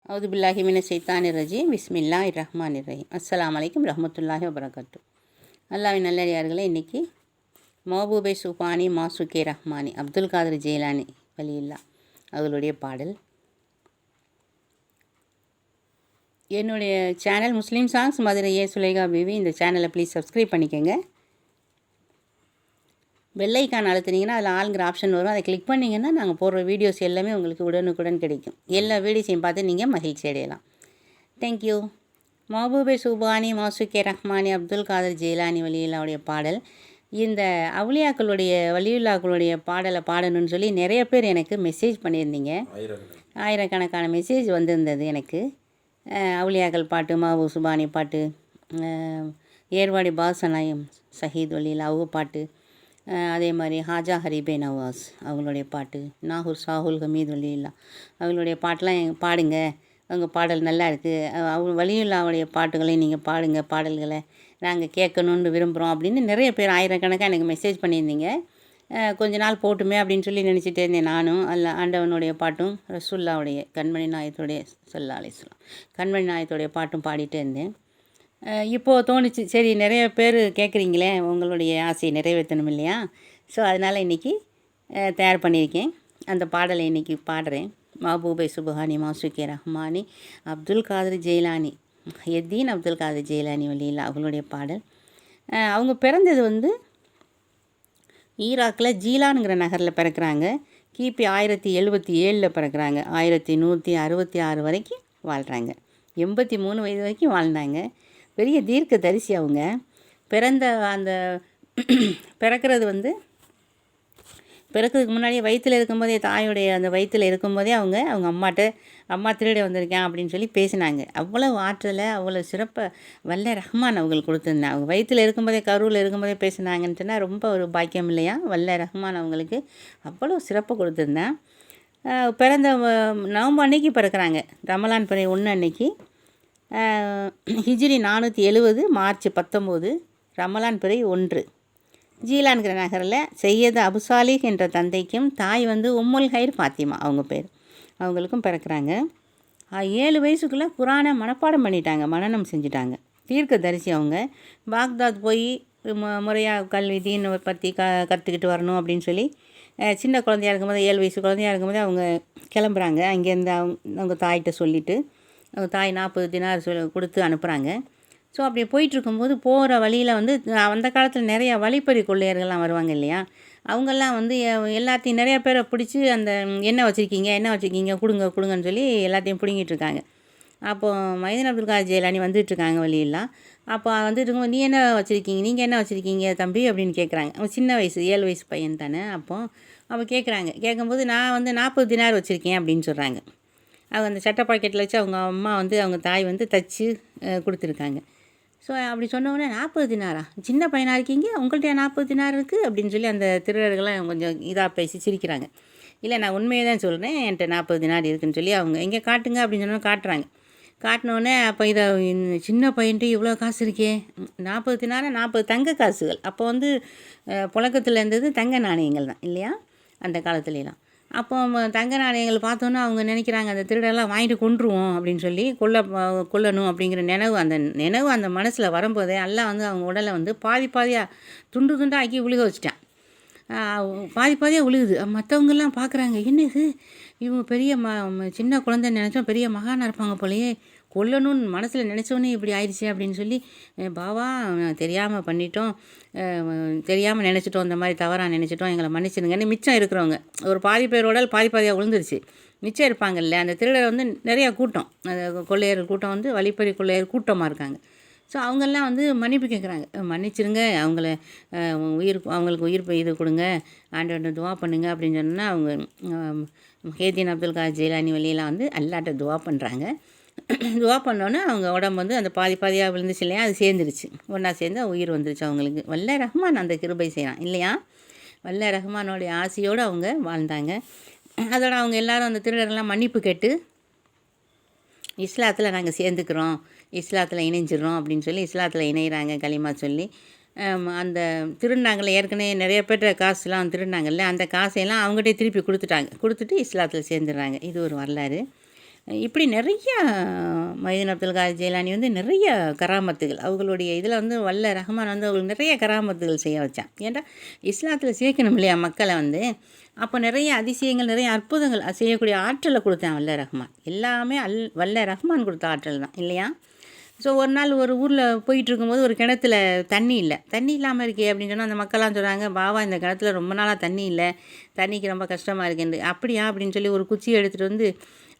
அவுது பில்லாஹி மின ஷைத்தானிர் ரஜீம் பிஸ்மில்லாஹிர் ரஹ்மானிர் ரஹீம். அஸ்ஸலாமு அலைக்கும் ரஹ்மத்துல்லாஹி வபரகாத்து. அல்லாஹ்வின் நல்லடியார்களே, இன்றைக்கி மஹபூபே சுபானி மாசுகே ரஹ்மானி அப்துல் காதர் ஜெயிலானி வலியில்லா அவர்களுடைய பாடல். என்னுடைய சேனல் முஸ்லீம் சாங்ஸ் மதுரை சுலேகா பிவி. இந்த சேனலை ப்ளீஸ் சப்ஸ்கிரைப் பண்ணிக்கோங்க. பெல்லைக்கான் அழுத்துனீங்கன்னா அதில் ஆளுங்கிற ஆப்ஷன் வரும். அதை கிளிக் பண்ணிங்கன்னா நாங்கள் போடுற வீடியோஸ் எல்லாமே உங்களுக்கு உடனுக்குடன் கிடைக்கும். எல்லா வீடியோஸையும் பார்த்து நீங்கள் மகிழ்ச்சி அடையலாம். தேங்க்யூ. மஹபூபே சுபானி மாசுகே ரஹ்மானி அப்துல் காதர் ஜெயிலானி வலியுல்லாவுடைய பாடல். இந்த அவுலியாக்களுடைய வலியுல்லாக்களுடைய பாடலை பாடணும்னு சொல்லி நிறைய பேர் எனக்கு மெசேஜ் பண்ணியிருந்தீங்க. ஆயிரக்கணக்கான மெசேஜ் வந்திருந்தது எனக்கு. அவுலியாக்கள் பாட்டு, மஹபூப் சுபானி பாட்டு, ஏர்வாடி பாசனாயம் ஷஹீத் வலியுல்லா அவங்க பாட்டு, அதே மாதிரி ஹாஜா ஹரிபே நவாஸ் அவங்களுடைய பாட்டு, நாகூர் சாஹுல் ஹமீத் வலியுல்லா அவங்களுடைய பாட்டெலாம் பாடுங்க, அவங்க பாடல் நல்லா இருக்குது, அவங்க வலியுல்லாவுடைய பாட்டுகளையும் நீங்கள் பாடுங்க, பாடல்களை நாங்கள் கேட்கணுன்னு விரும்புகிறோம் அப்படின்னு நிறைய பேர் ஆயிரக்கணக்காக எனக்கு மெசேஜ் பண்ணியிருந்தீங்க. கொஞ்ச நாள் போட்டுமே அப்படின்னு சொல்லி நினச்சிட்டே இருந்தேன் நானும். அல்ல ஆண்டவனுடைய பாட்டும் ரசூல்லாவுடைய கண்மணி நாயத்துடைய ஸல்லல்லாஹு அலைஹி வஸல்லம் கண்மணி நாயத்துடைய பாட்டும் பாடிட்டே இருந்தேன். இப்போது தோணுச்சு, சரி நிறைய பேர் கேட்குறீங்களே, உங்களுடைய ஆசையை நிறைவேற்றணும் இல்லையா? ஸோ அதனால் இன்றைக்கி தயார் பண்ணியிருக்கேன். அந்த பாடலை இன்றைக்கி பாடுறேன். மஹபூபே சுபஹானி மாசுகே ரஹ்மானி அப்துல் காதர் ஜெயிலானி எத்தீன் அப்துல் காதர் ஜெயிலானி வலியில்லா அவங்களுடைய பாடல். அவங்க பிறந்தது வந்து ஈராக்கில் ஜீலானுங்கிற நகரில் பிறக்கிறாங்க. கிபி 1077 பிறக்கிறாங்க. 1166 வரைக்கும் வாழ்கிறாங்க. 83 வயது வரைக்கும் வாழ்ந்தாங்க. பெரிய தீர்க்க தரிசி அவங்க. பிறந்த அந்த பிறக்கிறது வந்து பிறக்கிறதுக்கு முன்னாடியே வயிற்றில் இருக்கும்போதே, தாயோடைய அந்த வயிற்றில் இருக்கும்போதே அவங்க அம்மா திருட வந்திருக்கேன் அப்படின்னு சொல்லி பேசினாங்க. அவ்வளோ ஆற்றலை, அவ்வளோ சிறப்பை வல்ல ரஹ்மான் அவங்களுக்கு கொடுத்துருந்தேன். அவங்க வயிற்றில் இருக்கும்போதே, கருவில் இருக்கும்போதே பேசினாங்கன்னு சொன்னால் ரொம்ப ஒரு பாக்கியம் இல்லையா? வல்ல ரஹ்மான் அவங்களுக்கு அவ்வளோ சிறப்பை கொடுத்துருந்தேன். பிறந்த நவம்பர் அன்னைக்கு பிறக்கிறாங்க. ரமலான் பிறை 1 அன்னைக்கு. ஹிஜ்ரி 470 மார்ச் 19 ரமலான் பிறை 1. ஜீலான்கிற நகரில் செய்யது அபுசாலிக் என்ற தந்தைக்கும் தாய் வந்து உம்முல் ஹைர் ஃபாத்திமா அவங்க பேர், அவங்களுக்கும் பிறக்கிறாங்க. 7 வயசுக்குள்ளே குரானை மனப்பாடம் பண்ணிட்டாங்க, மனனம் செஞ்சுட்டாங்க. தீர்க்க தரிசி அவங்க. பாக்தாத் போய் முறையாக கல்வி தீன் பற்றி கற்றுக்கிட்டு வரணும் அப்படின்னு சொல்லி சின்ன குழந்தையாக இருக்கும்போது, 7 வயசு குழந்தையாக இருக்கும்போது அவங்க கிளம்புறாங்க. அங்கேருந்து அவங்க தாய்கிட்ட சொல்லிவிட்டு, அவங்க தாய் 40 தினார் கொடுத்து அனுப்புகிறாங்க. ஸோ அப்படி போயிட்டுருக்கும்போது போகிற வழியில் வந்து அந்த காலத்தில் நிறையா வழிப்பறி கொள்ளையர்கள்லாம் வருவாங்க இல்லையா? அவங்கெல்லாம் வந்து எல்லாத்தையும் நிறையா பேரை பிடிச்சி அந்த என்ன வச்சுருக்கீங்க கொடுங்கன்னு சொல்லி எல்லாத்தையும் பிடுங்கிட்டு இருக்காங்க. அப்போது மைதீன் அப்துல் காதர் ஜெயிலானி வந்துட்டுருக்காங்க வழியெல்லாம். அப்போ வந்துட்டு இருக்கும்போது நீங்கள் என்ன வச்சுருக்கீங்க தம்பி அப்படின்னு கேட்குறாங்க. அவன் சின்ன வயசு 7 வயசு பையன் தானே. அப்போ கேட்கும்போது நான் வந்து 40 தினார் வச்சுருக்கேன் அப்படின்னு சொல்கிறாங்க. அவங்க அந்த சட்டை பாக்கெட்டில் வச்சு அவங்க தாய் வந்து தச்சு கொடுத்துருக்காங்க. ஸோ அப்படி சொன்னோடனே 40 தினாரா, சின்ன பையனாக இருக்கீங்க, உங்கள்கிட்ட 40 தினார் இருக்குது அப்படின்னு சொல்லி அந்த திருடர்கள்லாம் கொஞ்சம் இதாக பேசி சிரிக்கிறாங்க. இல்லை, நான் உண்மையை தான் சொல்கிறேன், என்கிட்ட 40 தினார் இருக்குதுன்னு சொல்லி அவங்க எங்கே காட்டுங்க அப்படின்னு சொன்னால் காட்டுறாங்க. காட்டினோடனே அப்போ இதை சின்ன பையன்ட்டு இவ்வளோ காசு இருக்கே, 40 தினாரா, 40 தங்க காசுகள். அப்போ வந்து புழக்கத்தில் இருந்தது தங்க நாணயங்கள் தான் இல்லையா அந்த காலத்துலலாம். அப்போ தங்க நாணயங்கள் பார்த்தோன்னா அவங்க நினைக்கிறாங்க, அந்த திருடெல்லாம் வாங்கிட்டு கொண்டுருவோம் அப்படின்னு சொல்லி கொல்லணும் அப்படிங்கிற நினைவு அந்த மனசில் வரும்போதே அல்லாஹ் வந்து அவங்க உடலை வந்து பாதியாக துண்டாக ஆக்கி விழுக வச்சுட்டான். பாதியாக விழுகுது. மற்றவங்கெல்லாம் பார்க்குறாங்க, என்னது இவங்க பெரிய சின்ன குழந்தைன்னு நினச்சோம், பெரிய மகானாக இருப்பாங்க போலையே, கொல்லணும்னு மனசில் நினச்சோன்னே இப்படி ஆயிடுச்சு அப்படின்னு சொல்லி, பாவா தெரியாமல் பண்ணிட்டோம், தெரியாமல் நினச்சிட்டோம், இந்த மாதிரி தவறாக நினச்சிட்டோம், எங்களை மன்னிச்சிடுங்கன்னு மிச்சம் இருக்கிறவங்க ஒரு பாதி பேரோட பாதியாக விழுந்துருச்சு. மிச்சம் இருப்பாங்கல்ல அந்த திருடர் வந்து நிறையா கூட்டம், கொள்ளையர் கூட்டம் வந்து வழிப்பறி கொள்ளையர் கூட்டமாக இருக்காங்க. ஸோ அவங்கெல்லாம் வந்து மன்னிப்பு கேட்குறாங்க, மன்னிச்சிருங்க, அவங்களுக்கு உயிர் இது கொடுங்க, ஆண்டவர்கிட்ட துவா பண்ணுங்க அப்படின்னு சொன்னால் அவங்க எத்தீன் அப்துல் காதர் ஜெயிலானி வலியெல்லாம் வந்து அல்லாட்ட துவா பண்ணுறாங்க. துவா பண்ணோன்னே அவங்க உடம்பு வந்து அந்த பாதியாக விழுந்துச்சு இல்லையா, அது சேர்ந்துருச்சு, ஒன்றா சேர்ந்து உயிர் வந்துருச்சு அவங்களுக்கு. வல்ல ரஹ்மான் அந்த கிருபை செய்கிறான் இல்லையா? வல்ல ரஹ்மானோடைய ஆசையோடு அவங்க வாழ்ந்தாங்க. அதோட அவங்க எல்லோரும் அந்த திருடர்கள்லாம் மன்னிப்பு கேட்டு இஸ்லாத்தில் நாங்கள் சேர்ந்துக்கிறோம், இஸ்லாத்தில் இணைஞ்சிடறோம் அப்படின்னு சொல்லி இஸ்லாத்தில் இணைகிறாங்க களிமா சொல்லி. அந்த திருடினாங்களே, ஏற்கனவே நிறைய பேர்ட்ட காசுலாம் திருடினாங்கல்ல, அந்த காசையெல்லாம் அவங்ககிட்டே திருப்பி கொடுத்துட்டு இஸ்லாத்தில் சேர்ந்துடுறாங்க. இது ஒரு வரலாறு. இப்படி நிறைய மைதீன் அப்துல் காதர் ஜெயிலானி வந்து நிறைய கராமத்துகள் அவங்களுடைய இதில் வந்து வல்ல ரஹ்மான் வந்து அவங்களுக்கு நிறைய கராமத்துகள் செய்ய வச்சான். ஏன்டா இஸ்லாத்தில் சேர்க்கணும் இல்லையா மக்களை வந்து. அப்போ நிறைய அதிசயங்கள் நிறைய அற்புதங்கள் செய்யக்கூடிய ஆற்றலை கொடுத்தான் வல்ல ரஹ்மான். எல்லாமே வல்ல ரஹ்மான் கொடுத்த ஆற்றல் தான் இல்லையா. ஸோ ஒரு நாள் ஒரு ஊரில் போயிட்டுருக்கும்போது ஒரு கிணத்துல தண்ணி இல்லாமல் இருக்கே அப்படின்னு சொன்னால் அந்த மக்கள்லாம் சொல்கிறாங்க, பாவா இந்த கிணத்துல ரொம்ப நாளாக தண்ணி இல்லை, தண்ணிக்கு ரொம்ப கஷ்டமாக இருக்குன்னு. அப்படியா அப்படின்னு சொல்லி ஒரு குச்சியை எடுத்துகிட்டு வந்து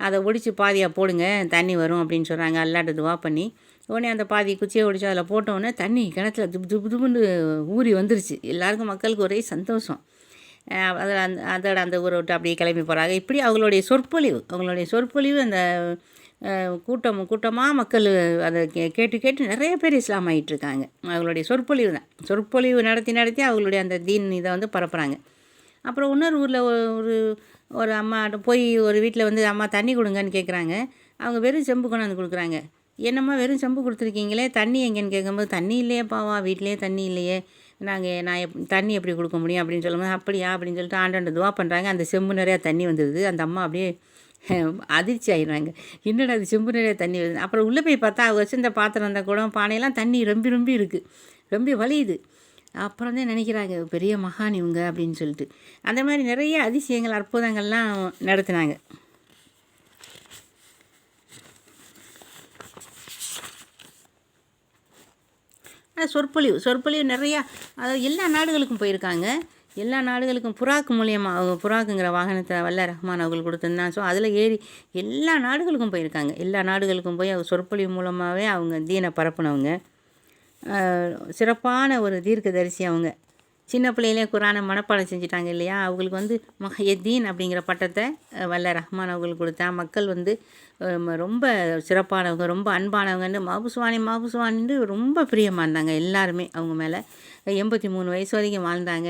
அதை ஒடிச்சு பாதியாக போடுங்க தண்ணி வரும் அப்படின்னு சொல்கிறாங்க. அல்லாட்ட துவா பண்ணி உடனே அந்த பாதி குச்சியை ஒடிச்சு அதில் போட்டோடனே தண்ணி கிணத்துல துப்புன்னு ஊறி வந்துருச்சு. எல்லாருக்கும் மக்களுக்கு ஒரே சந்தோஷம். அதோட அந்த ஊரை விட்டு அப்படியே கிளம்பி போகிறாங்க. இப்படி அவங்களுடைய சொற்பொழிவு அந்த கூட்டமாக மக்கள் அதை கேட்டு நிறைய பேர் இஸ்லாம் ஆகிட்டுருக்காங்க. அவங்களுடைய சொற்பொழிவு நடத்தி அவங்களுடைய அந்த தீன் இதை வந்து பரப்புகிறாங்க. அப்புறம் இன்னொரு ஊரில் ஒரு அம்மா போய் ஒரு வீட்டில் வந்து அம்மா தண்ணி கொடுங்கன்னு கேட்குறாங்க. அவங்க வெறும் செம்பு கொண்டாந்து கொடுக்குறாங்க. என்னம்மா வெறும் செம்பு கொடுத்துருக்கீங்களே, தண்ணி எங்கேன்னு கேட்கும்போது, தண்ணி இல்லையே பாவா, வீட்டிலேயே தண்ணி இல்லையே, நான் தண்ணி எப்படி கொடுக்க முடியும் அப்படின்னு சொல்லும்போது, அப்படியா அப்படின்னு சொல்லிட்டு ஆண்டாண்டு துவா பண்ணுறாங்க. அந்த செம்பு நிறையா தண்ணி வந்துடுது. அந்த அம்மா அப்படியே அதிர்ச்சி ஆகிடுறாங்க. என்னடா அது செம்பு நிறைய தண்ணி வருது. அப்புறம் உள்ளே போய் பார்த்தா அவங்க வச்சுருந்த பாத்திரம் அந்த குடம் பானையெல்லாம் தண்ணி ரொம்ப இருக்குது, ரொம்ப வலியுது. அப்புறம் தான் நினைக்கிறாங்க பெரிய மகான் இவங்க அப்படின்னு சொல்லிட்டு. அந்த மாதிரி நிறைய அதிசயங்கள் அற்புதங்கள்லாம் நடத்தினாங்க. சொற்பொழிவு நிறையா, அதாவது எல்லா நாடுகளுக்கும் போயிருக்காங்க. எல்லா நாடுகளுக்கும் புறாக்கு மூலியமாக அவங்க புறாக்குங்கிற வாகனத்தை வல்ல ரஹ்மான் அவங்களுக்கு கொடுத்துருந்தான். ஸோ அதில் ஏறி எல்லா நாடுகளுக்கும் போயிருக்காங்க. எல்லா நாடுகளுக்கும் போய் அவங்க சொற்பொழிவு மூலமாகவே அவங்க தீனை பரப்புனவங்க. சிறப்பான ஒரு தீர்க்கதரிசி அவங்க. சின்ன பிள்ளையிலே குரானை மனப்பாடம் செஞ்சுட்டாங்க இல்லையா. அவங்களுக்கு வந்து மஹ்யத்தீன் அப்படிங்கிற பட்டத்தை வல்ல ரஹ்மான் அவங்களுக்கு கொடுத்தா. மக்கள் வந்து ரொம்ப சிறப்பானவங்க, ரொம்ப அன்பானவங்கன்னு மாபுசுவானின்னு ரொம்ப பிரியமாக இருந்தாங்க எல்லாருமே அவங்க மேலே. 83 வயசு வரைக்கும் வாழ்ந்தாங்க.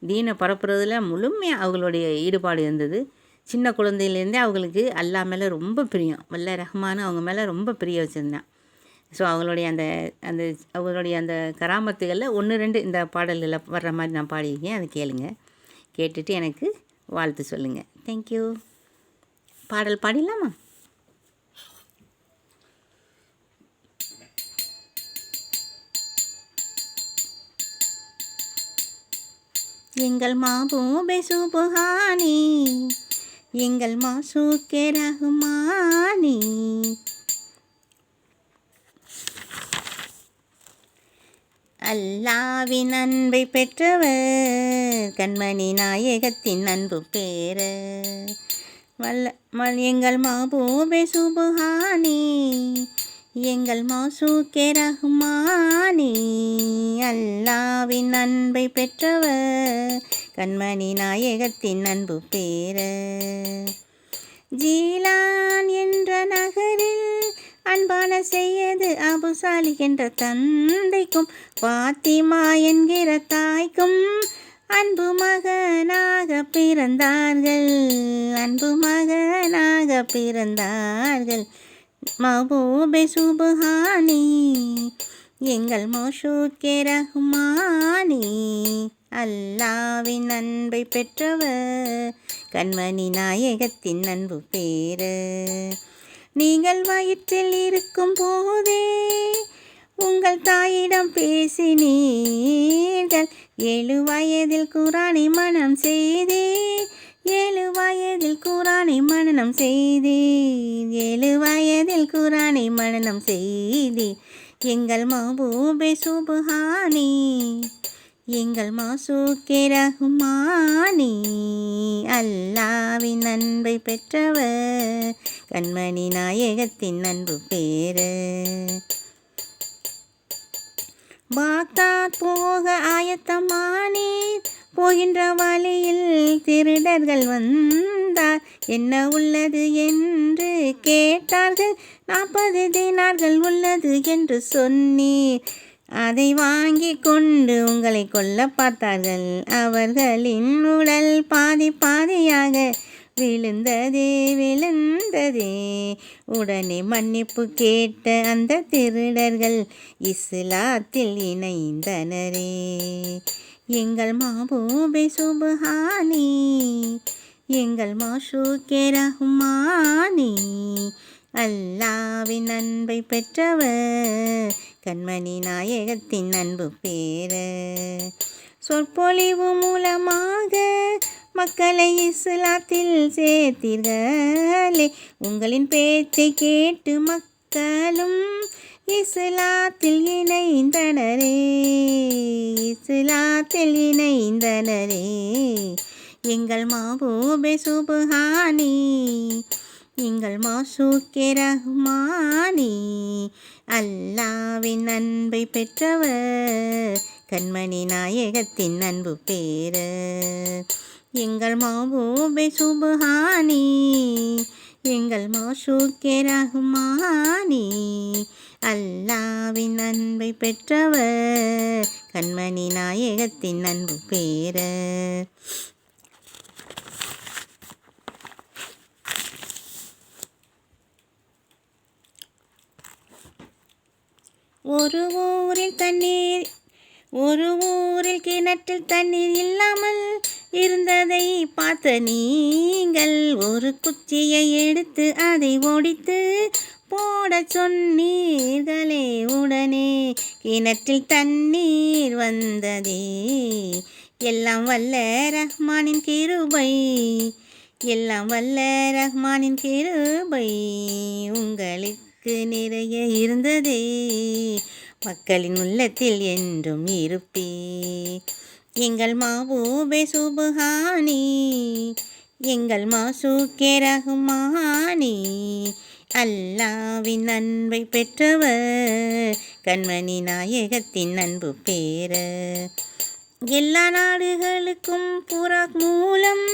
தீனை பரப்புறதுல முழுமையாக அவங்களுடைய ஈடுபாடு இருந்தது. சின்ன குழந்தையிலேருந்தே அவங்களுக்கு அல்லாஹ் மேலே ரொம்ப பிரியம். வல்ல ரஹ்மான் அவங்க மேலே ரொம்ப பிரிய வச்சுருந்தான். ஸோ அவங்களுடைய அந்த கராமத்துகளில் 1-2 இந்த பாடல்களில் வர்ற மாதிரி நான் பாடியிருக்கேன். அதை கேட்டுட்டு எனக்கு வாழ்த்து சொல்லுங்கள். தேங்க்யூ. பாடல் பாடிடலாமா? எங்கள் மாபூபே சுபஹானி, எங்கள் மாசூக்கே ரஹ்மானி, அல்லாவின் அன்பை பெற்றவர், கண்மணி நாயகத்தின் அன்பு பேர எங்கள் மாபூபே சுபஹானி, எங்கள் மாசூக்கே ரஹ்மானி, அல்லாவின் அன்பை பெற்றவர், கண்மணி நாயகத்தின் அன்பு பேர ஜீலான் என்ற நகரில் அன்பான செய்யது அபுசாலி என்ற தந்தைக்கும், பாத்திமா என்கிற தாய்க்கும் அன்பு மகனாக பிறந்தார்கள். மஹ்பூபே சுப்ஹானி, எங்கள் மாஷூக்கே ரஹ்மானி, அல்லாவின் அன்பை பெற்றவர், கண்மணி நாயகத்தின் அன்பு பேர நீங்கள் வயிற்றில் இருக்கும் போதே உங்கள் தாயிடம் பேசினீர்கள். 7 வயதில் குரானை மனனம் செய்தீர். 7 வயதில் குரானை மனனம் செய்தீர். 7 வயதில் குரானை மனனம் செய்தீர். எங்கள் மஹ்பூபே சுப்ஹானி, எங்கள் மாசூக்கே ரஹ்மானி, அல்லாவின் அன்பை பெற்றவர், கண்மணி நாயகத்தின் அன்பு பேர பாக்தாத் போக ஆயத்தமானீர். போகின்ற வழியில் திருடர்கள் வந்தார். என்ன உள்ளது என்று கேட்டார்கள். 40 தீனார்கள் உள்ளது என்று சொன்னீர். அதை வாங்கி கொண்டு உங்களை கொல்ல பார்த்தார்கள். அவர்களின் உடல் பாதியாக விழுந்ததே. உடனே மன்னிப்பு கேட்ட அந்த திருடர்கள் இஸ்லாத்தில் இணைந்தனரே. எங்கள் மஹ்பூபே சுப்ஹானி, எங்கள் மாஷூக்கே ரஹ்மானே, அல்லாவின் அன்பை பெற்றவர், கண்மணி நாயகத்தின் அன்பு பேர. சொற்பொழிவு மூலமாக மக்களை இஸ்லாத்தில் சேர்த்தீர்களே, உங்களின் பேச்சை கேட்டு மக்களும் இஸ்லாத்தில் இணைந்தனரே, இஸ்லாத்தில் இணைந்தனரே. எங்கள் மாபூபே சுப்ஹானி, எங்கள் மாஷூக்கே ரஹ்மானி, அல்லாவின் அன்பை பெற்றவர், கண்மணி நாயகத்தின் அன்பு பேர. எங்கள் மாபூபே சுப்ஹானி, எங்கள் மாஷூக்கே ரஹ்மானி, அல்லாவின் அன்பை பெற்றவர், கண்மணி நாயகத்தின் அன்பு பேர. ஒரு ஊரில் கிணற்றில் தண்ணீர் இல்லாமல் இருந்ததை பார்த்த நீங்கள், ஒரு குச்சியை எடுத்து அதை ஒடித்து போட சொன்னீர்களே, உடனே கிணற்றில் தண்ணீர் வந்ததே. எல்லாம் வல்ல ரஹ்மானின் கிருபை, எல்லாம் வல்ல ரஹ்மானின் கிருபை உங்களுக்கு நிறைய இருந்ததே, மக்களின் உள்ளத்தில் என்றும் இருப்பே. எங்கள் மாபூபே சுப்ஹானி, எங்கள் மாஷூக்கே ரஹ்மானி, அல்லாவின் அன்பை பெற்றவர், கண்மணி நாயகத்தின் அன்பு பேர. எல்லா நாடுகளுக்கும் புராக் மூலம்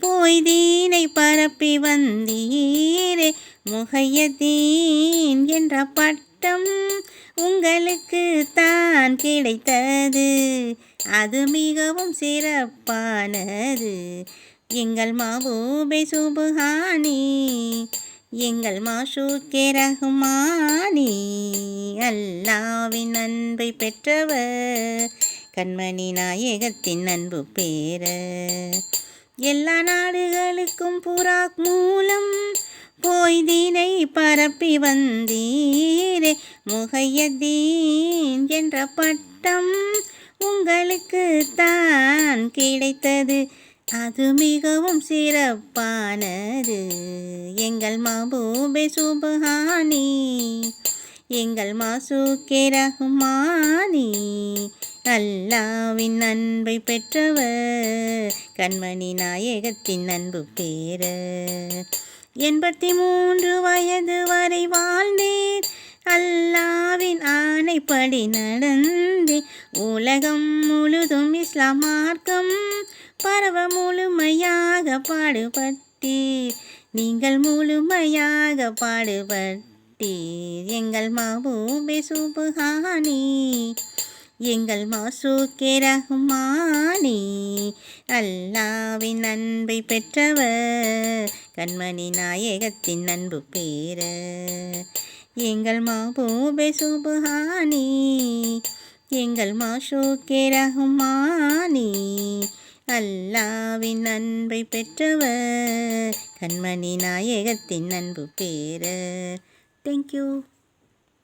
போய் தீனை பரப்பி வந்தீரே, முஹையதீன் என்ற பட்டம் உங்களுக்கு தான் கிடைத்தது, அது மிகவும் சிறப்பானது. எங்கள் மாபூபே சுப்ஹானி, எங்கள் மாஷூக்கே ரஹ்மானி, அல்லாவின் அன்பை பெற்றவர், கண்மணி நாயகத்தின் அன்பு பேர. எல்லா நாடுகளுக்கும் புராக் மூலம் போய் தீனை பரப்பி வந்தீரே, முஹையதீன் என்ற பட்டம் உங்களுக்கு தான் கிடைத்தது, அது மிகவும் சிறப்பானது. எங்கள் மாபூபே சுப்ஹானி, எங்கள் மாஷூக்கே ரஹ்மானி, அல்லாவின் அன்பை பெற்றவர், கண்மணி நாயகத்தின் அன்பு பேர. 83 வயது வரை வாழ்ந்தேன், அல்லாவின் ஆணைப்படி நடந்தேன், உலகம் முழுதும் இஸ்லாம் மார்க்கம் பரவ முழுமையாக பாடுபட்டீர், நீங்கள் முழுமையாக பாடுபட்டீர். எங்கள் மாபூபே சுப்ஹானி, எங்கள் மாஷூக்கே ரஹ்மானி, அல்லாவின் அன்பை பெற்றவர், கண்மணி நாயகத்தின் அன்பு பேர. எங்கள் மாபூபே சுப்ஹானி, எங்கள் மாஷூக்கே ரஹ்மானி, அல்லாவின் அன்பை பெற்றவர், கண்மணி நாயகத்தின் அன்பு பேர. தேங்க்யூ.